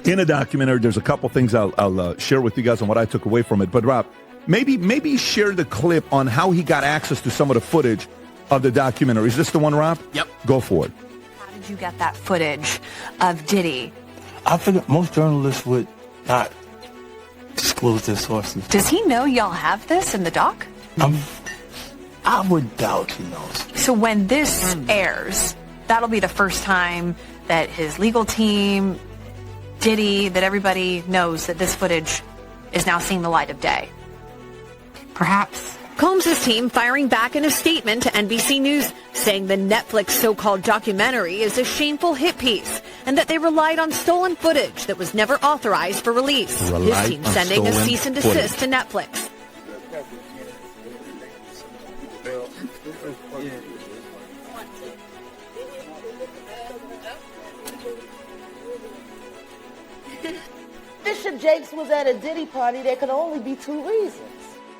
In a documentary, there's a couple things I'll share with you guys on what I took away from it. But Rob, maybe share the clip on how he got access to some of the footage of the documentary. Is this the one, Rob? Yep. Go for it. How did you get that footage of Diddy? I figured most journalists would not disclose their sources. Does he know y'all have this in the doc? I would doubt he knows. So when this airs, that'll be the first time that his legal team, Diddy, that everybody knows that this footage is now seeing the light of day. Perhaps. Combs' team firing back in a statement to NBC News, saying the Netflix so-called documentary is a shameful hit piece and that they relied on stolen footage that was never authorized for release. His team sending a cease and desist to Netflix. Bishop Jakes was at a Diddy party. There could only be two reasons.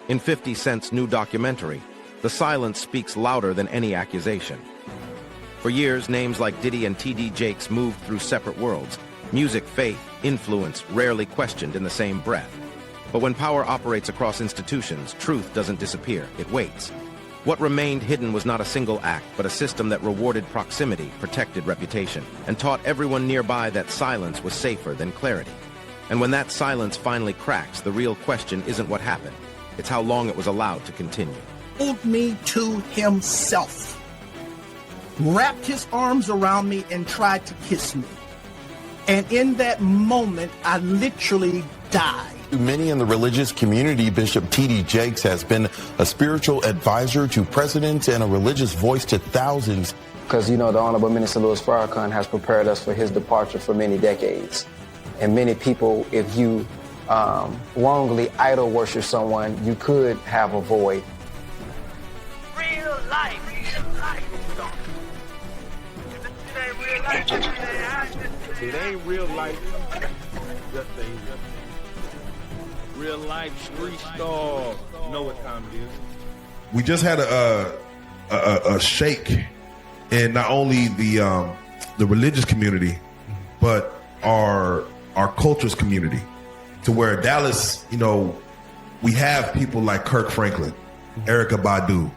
In 50 Cent's new documentary, the silence speaks louder than any accusation. For years, names like Diddy and TD Jakes moved through separate worlds. Music, faith, influence, rarely questioned in the same breath. But when power operates across institutions, truth doesn't disappear, it waits. What remained hidden was not a single act, but a system that rewarded proximity, protected reputation, and taught everyone nearby that silence was safer than clarity. And when that silence finally cracks, the real question isn't what happened. It's how long it was allowed to continue. Pulled me to himself, wrapped his arms around me and tried to kiss me. And in that moment, I literally died. To many in the religious community, Bishop TD Jakes has been a spiritual advisor to presidents and a religious voice to thousands. Because, the Honorable Minister Louis Farrakhan has prepared us for his departure for many decades. And many people, if you wrongly idol worship someone, you could have a void. Real life. It ain't real life. Just real life street star. You know what time it is. We just had a shake in not only the religious community, but our culture's community, to where Dallas, we have people like Kirk Franklin, Erykah Badu,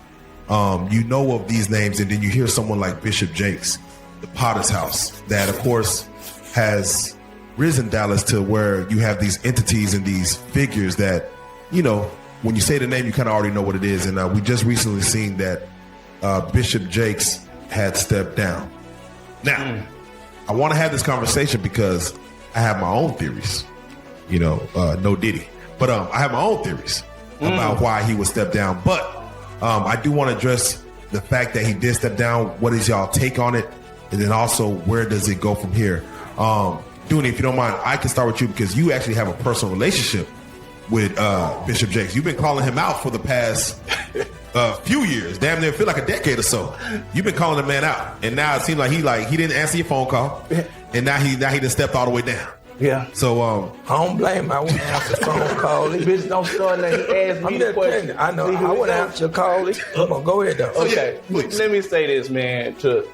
of these names, and then you hear someone like Bishop Jakes, the Potter's House, that of course has risen Dallas to where you have these entities and these figures that, when you say the name, you kind of already know what it is. And we just recently seen that Bishop Jakes had stepped down. Now, I want to have this conversation because I have my own theories, no Diddy, but I have my own theories about why he would step down. But I do want to address the fact that he did step down. What is y'all take on it? And then also, where does it go from here? Dooney, if you don't mind, I can start with you because you actually have a personal relationship with Bishop Jakes. You've been calling him out for the past few years, damn near feel like a decade or so. You've been calling the man out, and now it seems like he didn't answer your phone call, and now he just stepped all the way down. Yeah. So I don't blame him. I wouldn't answer the phone call. This bitch don't start now. He asked me the question. I know. I wouldn't answer your call. Come on, go ahead though. Okay. Let me say this, man, to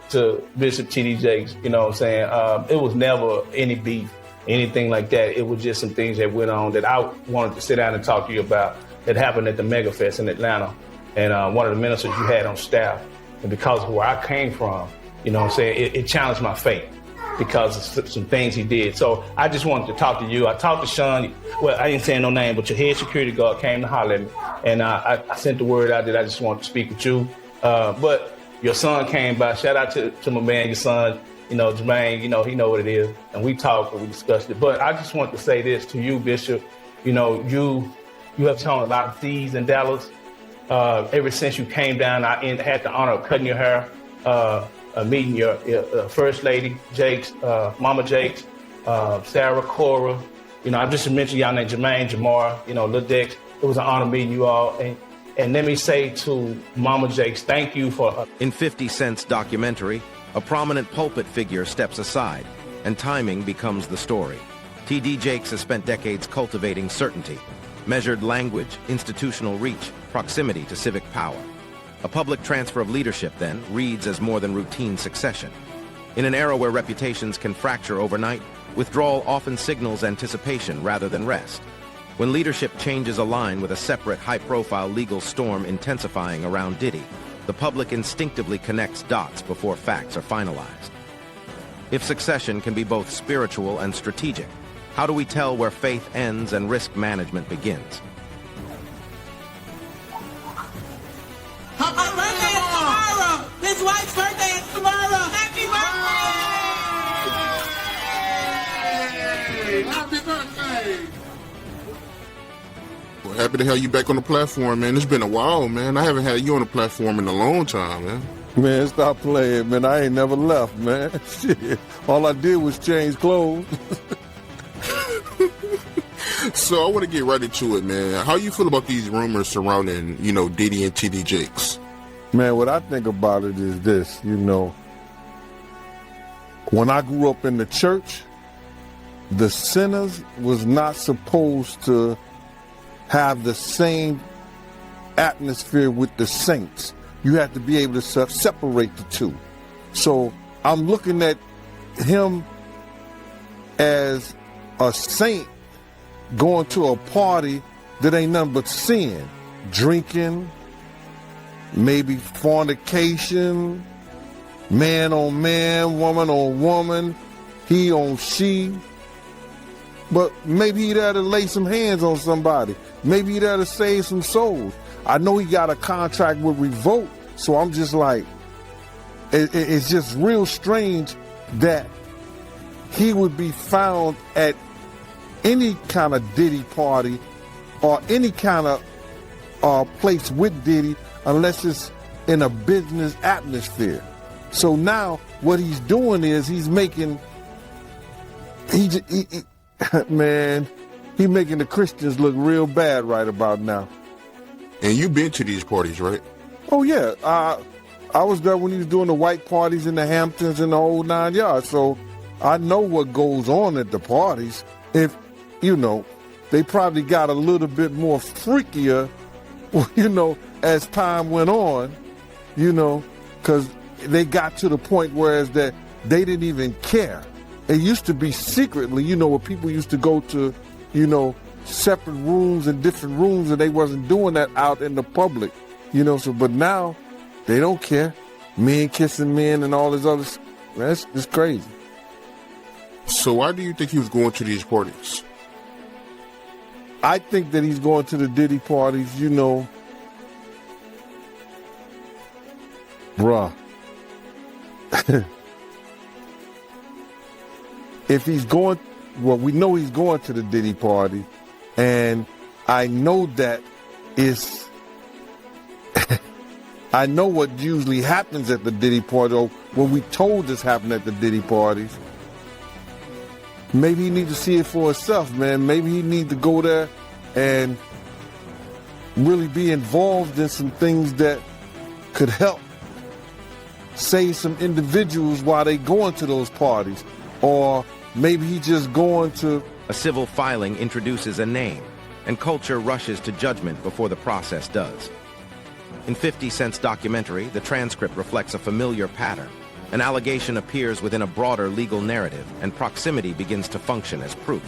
Bishop TD Jakes. You know what I'm saying? It was never any beef, anything like that. It was just some things that went on that I wanted to sit down and talk to you about that happened at the Mega Fest in Atlanta. And one of the ministers you had on staff. And because of where I came from, you know what I'm saying, it challenged my faith because of some things he did. So I just wanted to talk to you. I talked to Sean. Well, I didn't say no name, but your head security guard came to holler at me. And I sent the word out that I just wanted to speak with you. But your son came by. Shout out to my man, your son, Jermaine, he know what it is. And we talked and we discussed it. But I just want to say this to you, Bishop. You have shown a lot of thieves in Dallas. Ever since you came down, I had the honor of cutting your hair, meeting your First Lady, Jakes, Mama Jakes, Sarah, Cora. I just mentioned y'all named Jermaine, Jamar, Lil Dex. It was an honor meeting you all. And let me say to Mama Jakes, thank you for... In 50 Cent's documentary, a prominent pulpit figure steps aside, and timing becomes the story. TD Jakes has spent decades cultivating certainty, measured language, institutional reach, proximity to civic power. A public transfer of leadership, then, reads as more than routine succession. In an era where reputations can fracture overnight, withdrawal often signals anticipation rather than rest. When leadership changes align with a separate high-profile legal storm intensifying around Diddy, the public instinctively connects dots before facts are finalized. If succession can be both spiritual and strategic, how do we tell where faith ends and risk management begins? Happy birthday is tomorrow! His wife's birthday is tomorrow! Happy birthday! Happy birthday! Well, happy to have you back on the platform, man. It's been a while, man. I haven't had you on the platform in a long time, man. Man, stop playing, man. I ain't never left, man. Shit. All I did was change clothes. So I want to get right into it, man. How you feel about these rumors surrounding, Diddy and TD Jakes? Man, what I think about it is this, when I grew up in the church, the sinners was not supposed to have the same atmosphere with the saints. You have to be able to separate the two. So I'm looking at him as a saint going to a party that ain't nothing but sin. Drinking, maybe fornication, man on man, woman on woman, he on she. But maybe he'd have to lay some hands on somebody. Maybe he'd have to save some souls. I know he got a contract with Revolt, so I'm just like, it's just real strange that he would be found at any kind of Diddy party or any kind of place with Diddy unless it's in a business atmosphere. So now what he's doing is he's making, man, he making the Christians look real bad right about now. And you've been to these parties, right? Oh, yeah. I was there when he was doing the white parties in the Hamptons and the whole 9 yards. So I know what goes on at the parties. If, they probably got a little bit more freakier, as time went on, because they got to the point whereas that they didn't even care. It used to be secretly, where people used to go to, separate rooms and different rooms, and they wasn't doing that out in the public, but now they don't care. Men kissing men and all this other stuff. That's just crazy. So why do you think he was going to these parties? I think that he's going to the Diddy parties, bruh. If he's going, well, we know he's going to the Diddy party, and I know that it's, I know what usually happens at the Diddy party, or when we told this happened at the Diddy parties. Maybe he need to see it for himself, man. Maybe he need to go there and really be involved in some things that could help save some individuals while they going to those parties. Or maybe he just going to... A civil filing introduces a name, and culture rushes to judgment before the process does. In 50 Cent's documentary, the transcript reflects a familiar pattern. An allegation appears within a broader legal narrative, and proximity begins to function as proof.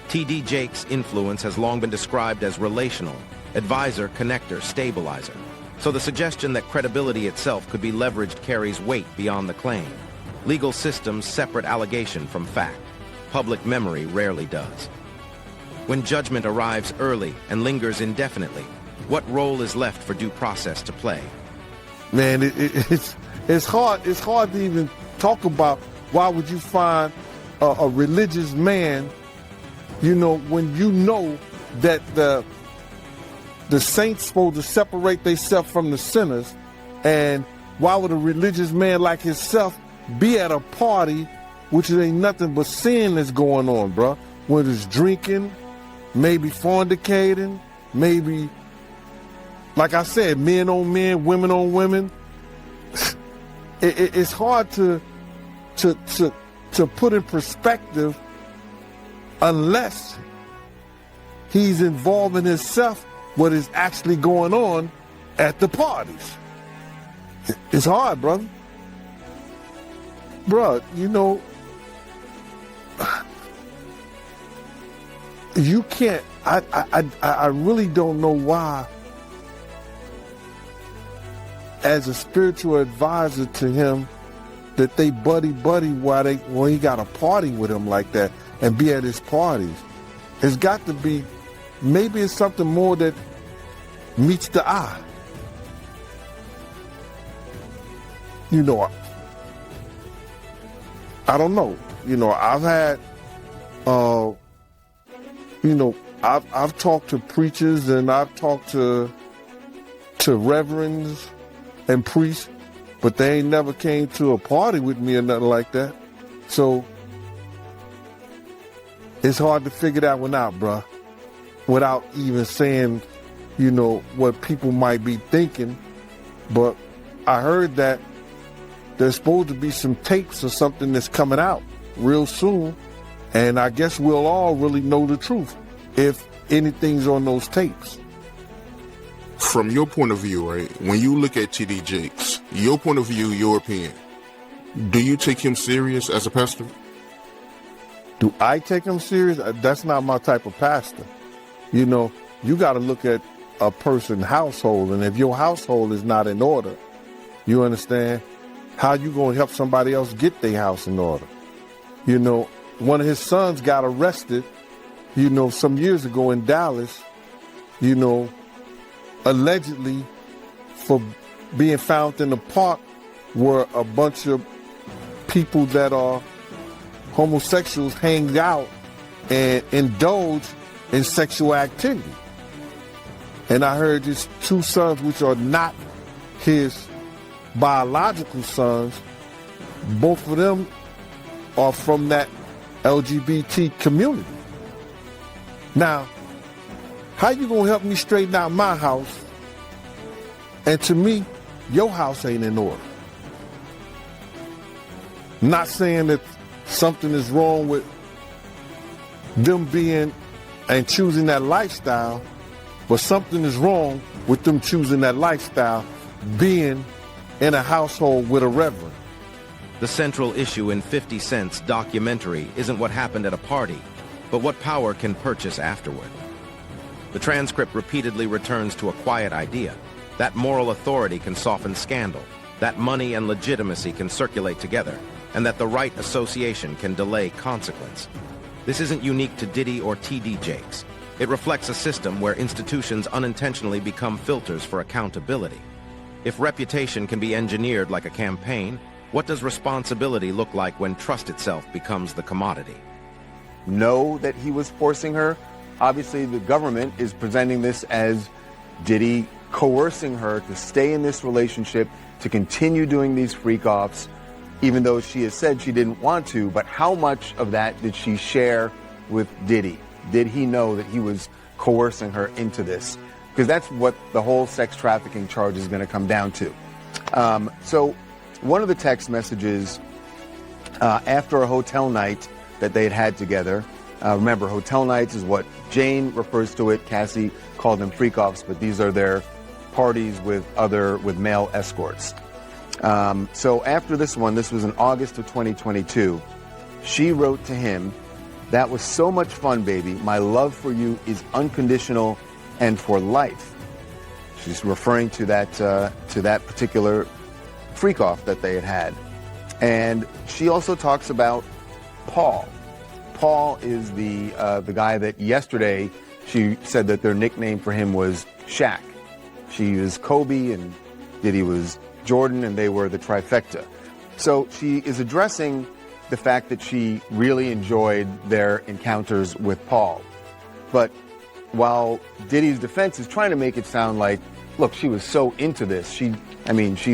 TD Jakes' influence has long been described as relational, advisor, connector, stabilizer. So the suggestion that credibility itself could be leveraged carries weight beyond the claim. Legal systems separate allegation from fact. Public memory rarely does. When judgment arrives early and lingers indefinitely, what role is left for due process to play? Man, it's hard to even talk about why would you find a religious man, when you know that the saints supposed to separate themselves from the sinners, and why would a religious man like himself be at a party which ain't nothing but sin that's going on, bro? When it's drinking, maybe fornicating, maybe, like I said, men on men, women on women. It's hard to put in perspective unless he's involving himself what is actually going on at the parties. It's hard, brother. Bruh, you know, you can't, I really don't know why, as a spiritual advisor to him, that they buddy when he got a party with him like that and be at his parties. It's got to be, maybe it's something more that meets the eye. You know, I don't know. You know, I've had, you know, I've talked to preachers and I've talked to reverends and priests, but they ain't never came to a party with me or nothing like that. So it's hard to figure that one out, bruh, without even saying, you know, what people might be thinking. But I heard that there's supposed to be some tapes or something that's coming out real soon, and I guess we'll all really know the truth if anything's on those tapes. From your point of view, right, when you look at TD Jakes, your point of view, your opinion, do you take him serious as a pastor? Do I take him serious? That's not my type of pastor. You know, you got to look at a person's household, and if your household is not in order, you understand, how you going to help somebody else get their house in order? You know, one of his sons got arrested, you know, some years ago in Dallas, you know, allegedly for being found in a park where a bunch of people that are homosexuals hang out and indulge in sexual activity. And I heard his two sons, which are not his biological sons, both of them are from that LGBT community. Now, how you gonna help me straighten out my house, and to me, your house ain't in order? Not saying that something is wrong with them being and choosing that lifestyle, but something is wrong with them choosing that lifestyle, being in a household with a reverend. The central issue in 50 Cent's documentary isn't what happened at a party, but what power can purchase afterward. The transcript repeatedly returns to a quiet idea, that moral authority can soften scandal, that money and legitimacy can circulate together, and that the right association can delay consequence. This isn't unique to Diddy or TD Jakes. It reflects a system where institutions unintentionally become filters for accountability. If reputation can be engineered like a campaign, what does responsibility look like when trust itself becomes the commodity? Know that he was forcing her. Obviously, the government is presenting this as Diddy coercing her to stay in this relationship, to continue doing these freak-offs, even though she has said she didn't want to. But how much of that did she share with Diddy? Did he know that he was coercing her into this? Because that's what the whole sex trafficking charge is going to come down to. So one of the text messages after a hotel night that they had together, remember, hotel nights is what Jane refers to it. Cassie called them freak-offs, but these are their parties with male escorts. So after this one, this was in August of 2022, she wrote to him, "That was so much fun, baby. My love for you is unconditional and for life." She's referring to that particular freak-off that they had had. And she also talks about Paul. Paul is the guy that yesterday she said that their nickname for him was Shaq. She was Kobe and Diddy was Jordan, and they were the trifecta. So she is addressing the fact that she really enjoyed their encounters with Paul. But while Diddy's defense is trying to make it sound like, look, she was so into this. She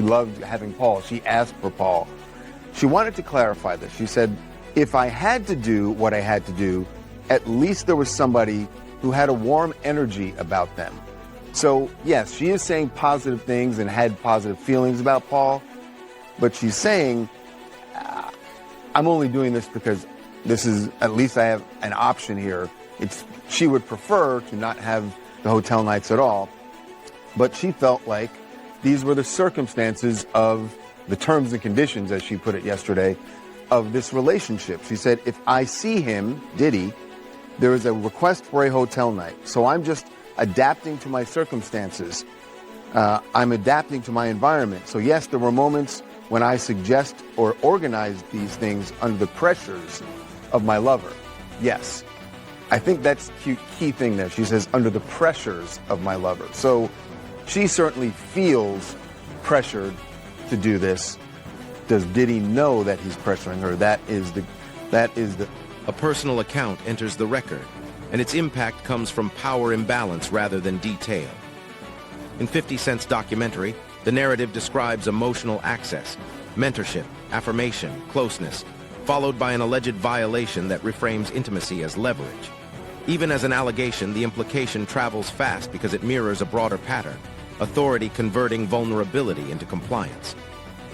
loved having Paul. She asked for Paul. She wanted to clarify this. She said, if I had to do what I had to do, at least there was somebody who had a warm energy about them. So, yes, she is saying positive things and had positive feelings about Paul, but she's saying, I'm only doing this because this is, at least I have an option here. She would prefer to not have the hotel nights at all, but she felt like these were the circumstances of the terms and conditions, as she put it yesterday, of this relationship. She said, if I see him, Diddy, there is a request for a hotel night. So I'm just adapting to my circumstances. I'm adapting to my environment. So yes, there were moments when I suggest or organize these things under the pressures of my lover. Yes. I think that's the key thing there. She says, under the pressures of my lover. So she certainly feels pressured to do this. Does Diddy know that he's pressuring her? That is the. A personal account enters the record, and its impact comes from power imbalance rather than detail. In 50 Cent's documentary, the narrative describes emotional access, mentorship, affirmation, closeness, followed by an alleged violation that reframes intimacy as leverage. Even as an allegation, the implication travels fast because it mirrors a broader pattern, authority converting vulnerability into compliance.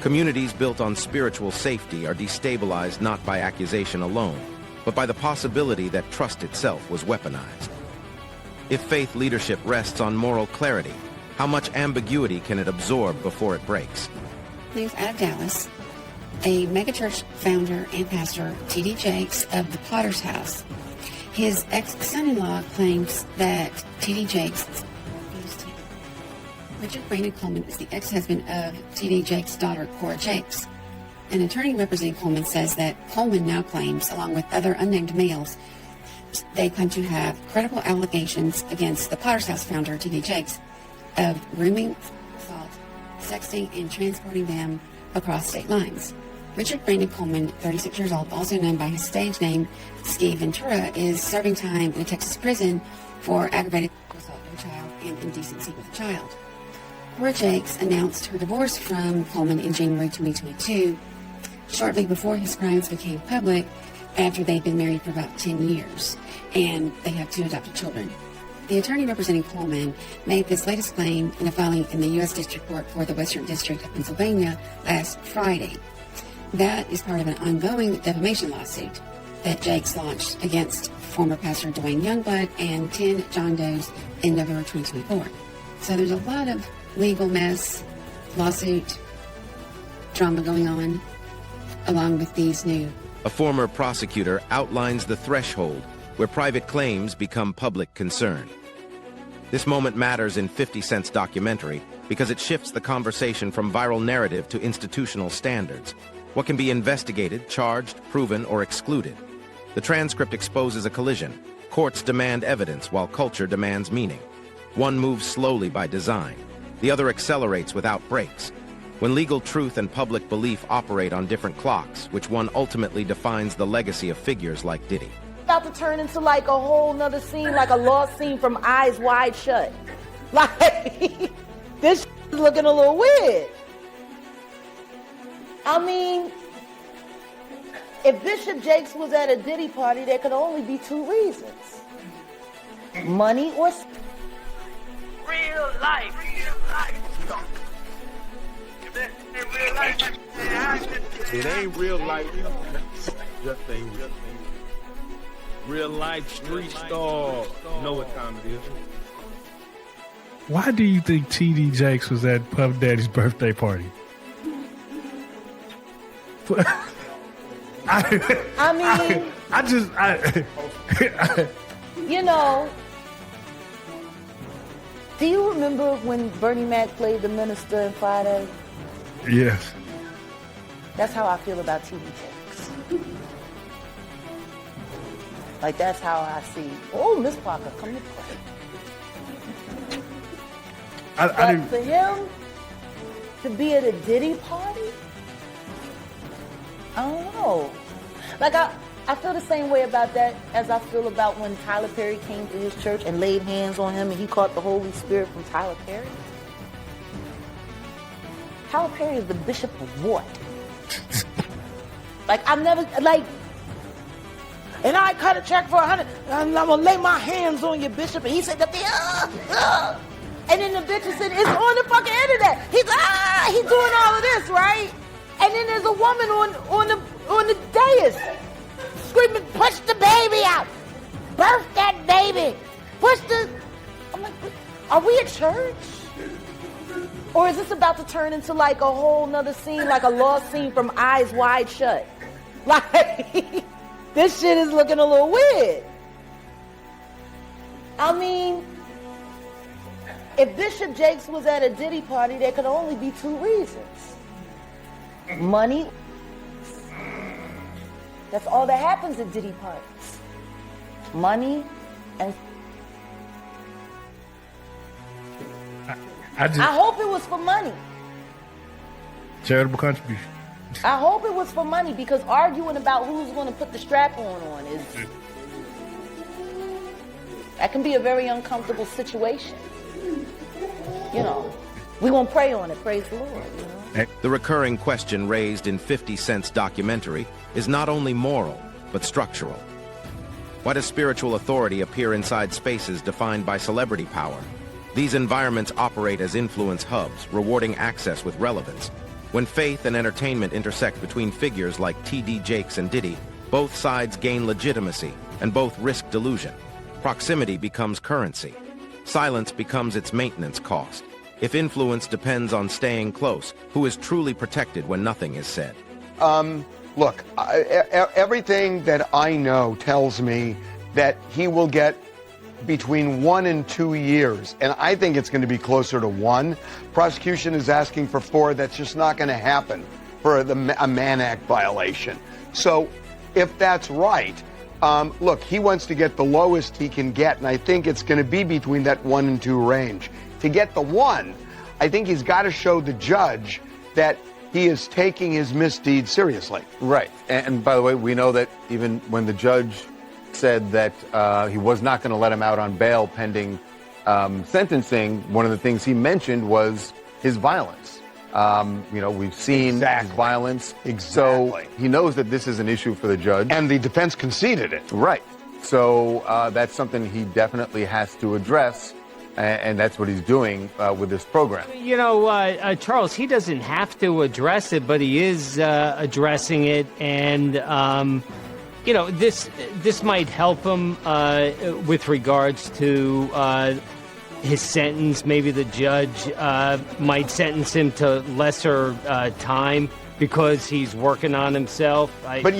Communities built on spiritual safety are destabilized not by accusation alone, but by the possibility that trust itself was weaponized. If faith leadership rests on moral clarity, how much ambiguity can it absorb before it breaks? News out of Dallas. A megachurch founder and pastor, TD Jakes of the Potter's House. His ex-son-in-law claims that TD Jakes abused him. Richard Brandon Coleman is the ex-husband of TD Jakes' daughter, Cora Jakes. An attorney representing Coleman says that Coleman now claims, along with other unnamed males, they claim to have credible allegations against the Potter's House founder, TD Jakes, of grooming, assault, sexting, and transporting them across state lines. Richard Brandon Coleman, 36 years old, also known by his stage name, Ski Ventura, is serving time in a Texas prison for aggravated assault of a child and indecency with a child. Cora Jakes announced her divorce from Coleman in January 2022, shortly before his crimes became public, after they'd been married for about 10 years, and they have 2 adopted children. The attorney representing Coleman made this latest claim in a filing in the U.S. District Court for the Western District of Pennsylvania last Friday. That is part of an ongoing defamation lawsuit that Jakes launched against former pastor Dwayne Youngblood and 10 John Does in November 2024. So there's a lot of legal mess, lawsuit, drama going on, along with these new. A former prosecutor outlines the threshold where private claims become public concern. This moment matters in 50 Cent's documentary because it shifts the conversation from viral narrative to institutional standards. What can be investigated, charged, proven, or excluded? The transcript exposes a collision. Courts demand evidence while culture demands meaning. One moves slowly by design. The other accelerates without brakes. When legal truth and public belief operate on different clocks, which one ultimately defines the legacy of figures like Diddy? About to turn into like a whole nother scene, like a lost scene from Eyes Wide Shut. Like, this is looking a little weird. I mean, if Bishop Jakes was at a Diddy party, there could only be 2 reasons. Money or... Real life. It ain't real life. Just ain't real. Real life street star. You know what time it is. Why do you think TD Jakes was at Puff Daddy's birthday party? You know, do you remember when Bernie Mac played the minister in Friday? Yes. That's how I feel about TD Jakes. Like, that's how I see. Oh, Miss Parker, come to play. But for him to be at a Diddy party, I don't know. Like, I feel the same way about that as I feel about when Tyler Perry came to his church and laid hands on him and he caught the Holy Spirit from Tyler Perry. Tyler Perry is the bishop of what? Like, I've never, like, and I cut a check for 100, and I'm gonna lay my hands on your bishop, and he said, and then the bishop said, it's on the fucking internet. He's doing all of this, right? And then there's a woman on the dais screaming, push the baby out, birth that baby, push the. I'm like, are we at church? Or is this about to turn into like a whole nother scene, like a lost scene from Eyes Wide Shut? Like, this shit is looking a little weird. I mean, if Bishop Jakes was at a Diddy party, there could only be two reasons. Money. That's all that happens at Diddy parties. Money and... I hope it was for money. Charitable contribution. I hope it was for money, because arguing about who's going to put the strap on is... That can be a very uncomfortable situation. You know, we're going to pray on it, praise the Lord. You know? The recurring question raised in 50 Cent's documentary is not only moral, but structural. Why does spiritual authority appear inside spaces defined by celebrity power? These environments operate as influence hubs, rewarding access with relevance. When faith and entertainment intersect between figures like TD Jakes and Diddy, both sides gain legitimacy and both risk delusion. Proximity becomes currency. Silence becomes its maintenance cost. If influence depends on staying close, who is truly protected when nothing is said? Look, everything that I know tells me that he will get between 1 and 2 years, and I think it's going to be closer to 1. Prosecution is asking for 4. That's just not going to happen for a Mann Act violation. So if that's right, look, he wants to get the lowest he can get, and I think it's going to be between that 1 and 2 range. To get the 1, I think he's got to show the judge that he is taking his misdeed seriously. Right. And by the way, we know that even when the judge said that he was not going to let him out on bail pending sentencing, one of the things he mentioned was his violence. You know, we've seen his violence. So he knows that this is an issue for the judge. And the defense conceded it. Right. So that's something he definitely has to address. And that's what he's doing with this program. You know, Charles, he doesn't have to address it, but he is addressing it. And, you know, this might help him with regards to his sentence. Maybe the judge might sentence him to lesser time because he's working on himself. But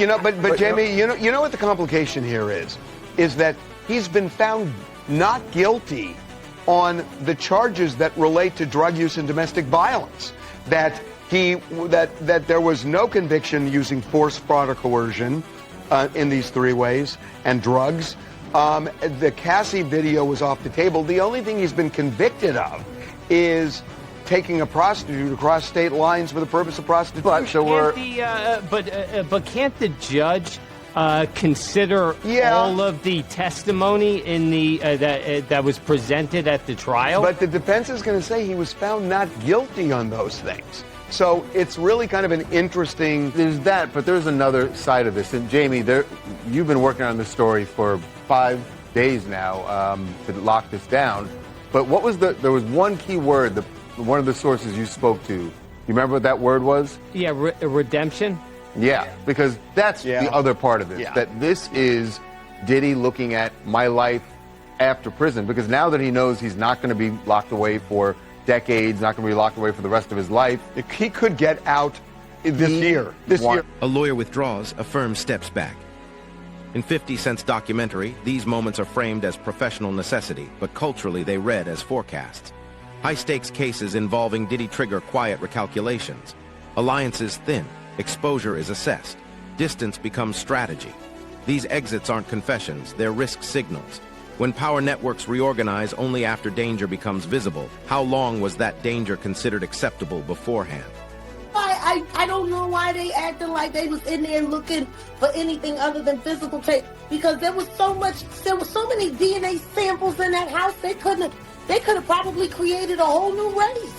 Jamie, you know what the complication here is that he's been found not guilty on the charges that relate to drug use and domestic violence. That there was no conviction using force, fraud, or coercion in these 3 ways, and drugs. The Cassie video was off the table. The only thing he's been convicted of is taking a prostitute across state lines for the purpose of prostitution. But can't the judge consider all of the testimony in the that was presented at the trial? But the defense is going to say he was found not guilty on those things. So it's really kind of an interesting... There's that, but there's another side of this. And Jamie, you've been working on this story for 5 days now to lock this down. But what was there was one key word, one of the sources you spoke to. You remember what that word was? Yeah, redemption. Yeah, because that's the other part of this, that this is Diddy looking at my life after prison, because now that he knows he's not going to be locked away for decades, not going to be locked away for the rest of his life, he could get out this year. A lawyer withdraws, a firm steps back. In 50 Cent's documentary, these moments are framed as professional necessity, but culturally they read as forecasts. High-stakes cases involving Diddy trigger quiet recalculations. Alliances thin. Exposure is assessed. Distance becomes strategy. These exits aren't confessions, they're risk signals. When power networks reorganize only after danger becomes visible, how long was that danger considered acceptable beforehand? I don't know why they acting like they was in there looking for anything other than physical tape, because there was so many DNA samples in that house. They could have probably created a whole new race.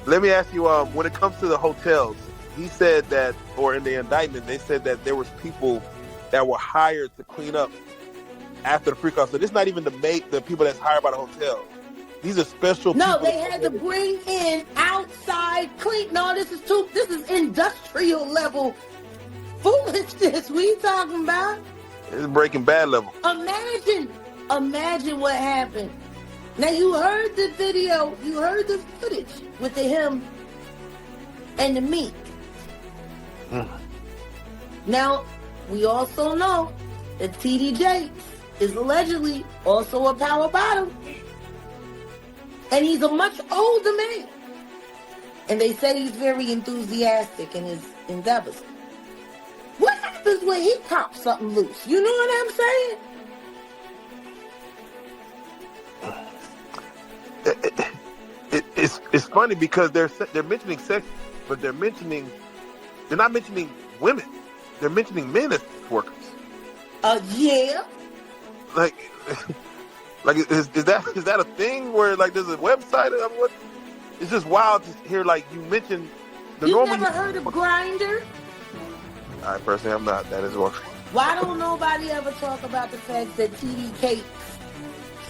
Let me ask you, when it comes to the hotels, he said that, or in the indictment, they said that there was people that were hired to clean up after the freak-off. So this is not even the people that's hired by the hotel. These are special people. No, they had to bring in outside clean. No, this is industrial level foolishness. What are you talking about? It's Breaking Bad level. Imagine what happened. Now, you heard the video, you heard the footage with him and the meek. Now, we also know that TD Jakes is allegedly also a power bottom. And he's a much older man. And they say he's very enthusiastic in his endeavors. What happens when he pops something loose? You know what I'm saying? It's funny because they're mentioning sex, but they're not mentioning women. They're mentioning men as workers. Yeah. Like is that a thing where like there's a website? I mean, what? It's just wild to hear like you mentioned the You normal. never heard of Grindr? I personally have not. That is one. Why don't nobody ever talk about the fact that TD Jakes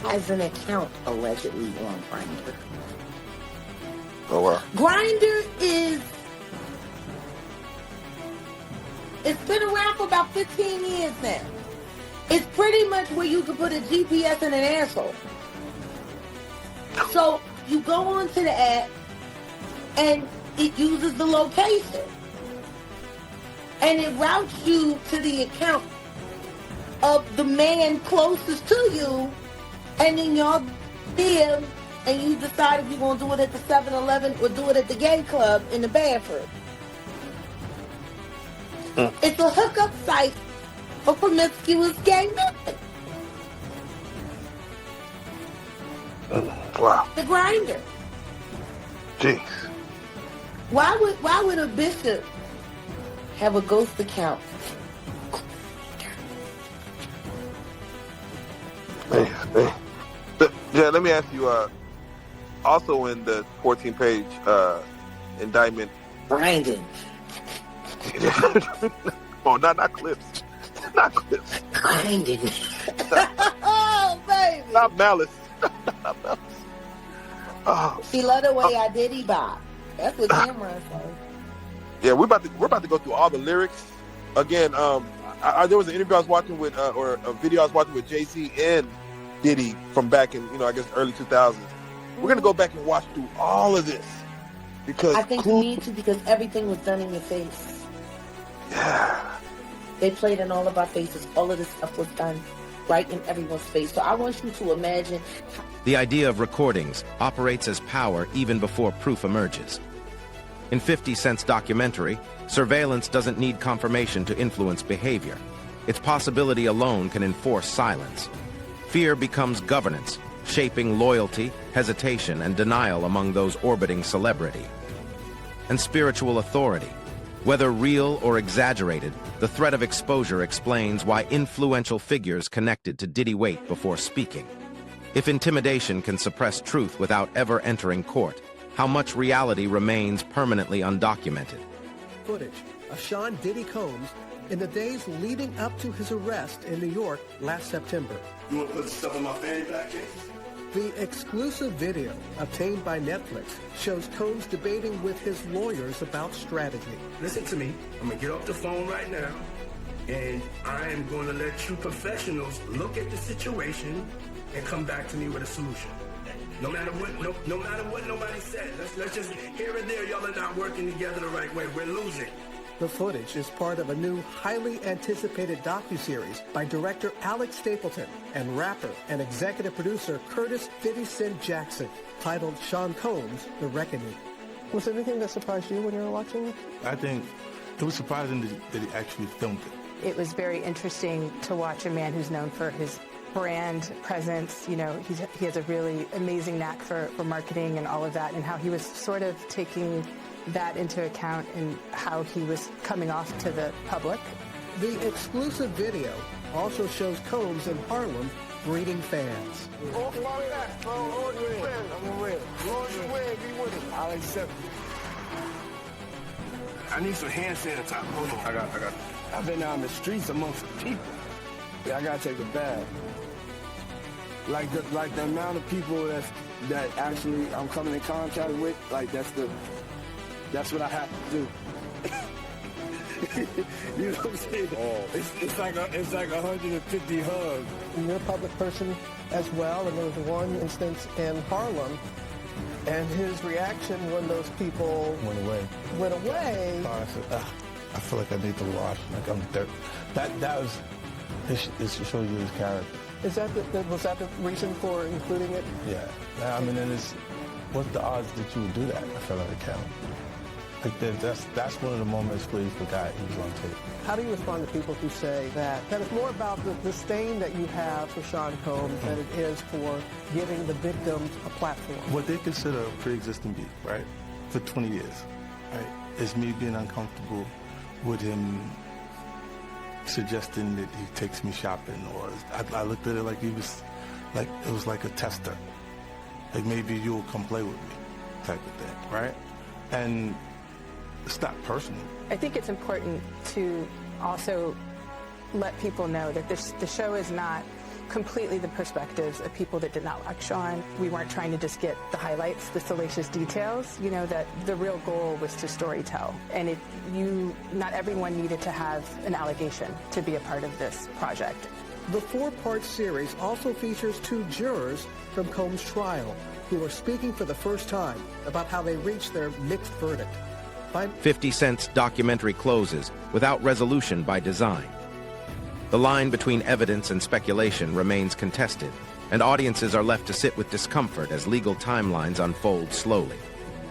has an account allegedly on Grindr? Oh wow. Grindr it's been around for about 15 years now. It's pretty much where you can put a GPS in an asshole. So you go onto the app and it uses the location. And it routes you to the account of the man closest to you, and then y'all DM, and you decide if you're going to do it at the 7-Eleven or do it at the gay club in the bathroom. It's a hookup site for promiscuous gay men. Wow. The Grindr. Jeez. Why would a bishop have a ghost account? Yeah, let me ask you, also in the 14-page indictment. Brandon. Oh, not clips. Not clips. Brandon. Oh, baby. Not malice. Not malice. Oh. She loved the way I diddy bop. That's what Cameron said. Yeah, we're about to go through all the lyrics again. There was an interview I was watching with, or a video I was watching with Jay-Z and Diddy from back in, I guess early 2000s. We're gonna go back and watch through all of this because I think you need to, because everything was done in your face. Yeah. They played in all of our faces. All of this stuff was done right in everyone's face. So I want you to imagine. The idea of recordings operates as power even before proof emerges. In 50 Cent's documentary, surveillance doesn't need confirmation to influence behavior. Its possibility alone can enforce silence. Fear becomes governance, shaping loyalty, hesitation, and denial among those orbiting celebrity. And spiritual authority. Whether real or exaggerated, the threat of exposure explains why influential figures connected to Diddy wait before speaking. If intimidation can suppress truth without ever entering court, how much reality remains permanently undocumented? Footage of Sean Diddy Combs in the days leading up to his arrest in New York last September. You want to put stuff in my fanny pack case? The exclusive video obtained by Netflix shows Combs debating with his lawyers about strategy. Listen to me. I'm going to get off the phone right now, and I am going to let you professionals look at the situation and come back to me with a solution. No matter what, no matter what nobody said. Let's just, here and there, y'all are not working together the right way. We're losing. The footage is part of a new, highly anticipated docuseries by director Alex Stapleton and rapper and executive producer Curtis 50 Cent Jackson, titled Sean Combs, The Reckoning. Was there anything that surprised you when you were watching it? I think it was surprising that he actually filmed it. It was very interesting to watch a man who's known for his brand presence. You know, he has a really amazing knack for marketing and all of that, and how he was sort of taking that into account in how he was coming off to the public. The exclusive video also shows Combs in Harlem greeting fans. Off my back, bro. Lord, you win. I'm gonna win. Lord, you win. Be with it. I'll accept it. I need some hand sanitizer. Hold on. I got it. I've been out in the streets amongst the people. Yeah, I gotta take a bath. Like the amount of people that actually I'm coming in contact with, like that's what I have to do. You know what I'm saying? Oh. It's like 150 hugs. You're a public person as well, and there was one instance in Harlem And his reaction when those people Went away. I said, I feel like I need to wash, like I'm dirt. That was, it shows you his character. Is that was that the reason for including it? Yeah. I mean, and what's the odds that you would do that? I felt like a cow. Like that's one of the moments where you forgot he was on tape. How do you respond to people who say that it's more about the disdain that you have for Sean Combs than it is for giving the victims a platform? What they consider a pre-existing beef, right, for 20 years, right, is me being uncomfortable with him suggesting that he takes me shopping, or I looked at it like it was like a tester, like maybe you'll come play with me, type of thing, right? And it's not personal. I think it's important to also let people know that the show is not completely the perspectives of people that did not like Sean. We weren't trying to just get the highlights, the salacious details. You know, that the real goal was to storytell. And not everyone needed to have an allegation to be a part of this project. The 4-part series also features 2 jurors from Combs' trial who are speaking for the first time about how they reached their mixed verdict. 50 Cent's documentary closes without resolution by design. The line between evidence and speculation remains contested, and audiences are left to sit with discomfort as legal timelines unfold slowly.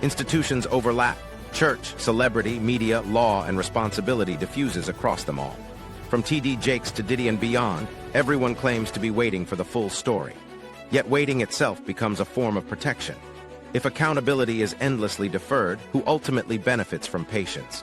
Institutions overlap. Church, celebrity, media, law, and responsibility diffuses across them all. From TD Jakes to Diddy and beyond, everyone claims to be waiting for the full story. Yet waiting itself becomes a form of protection. If accountability is endlessly deferred, who ultimately benefits from patience?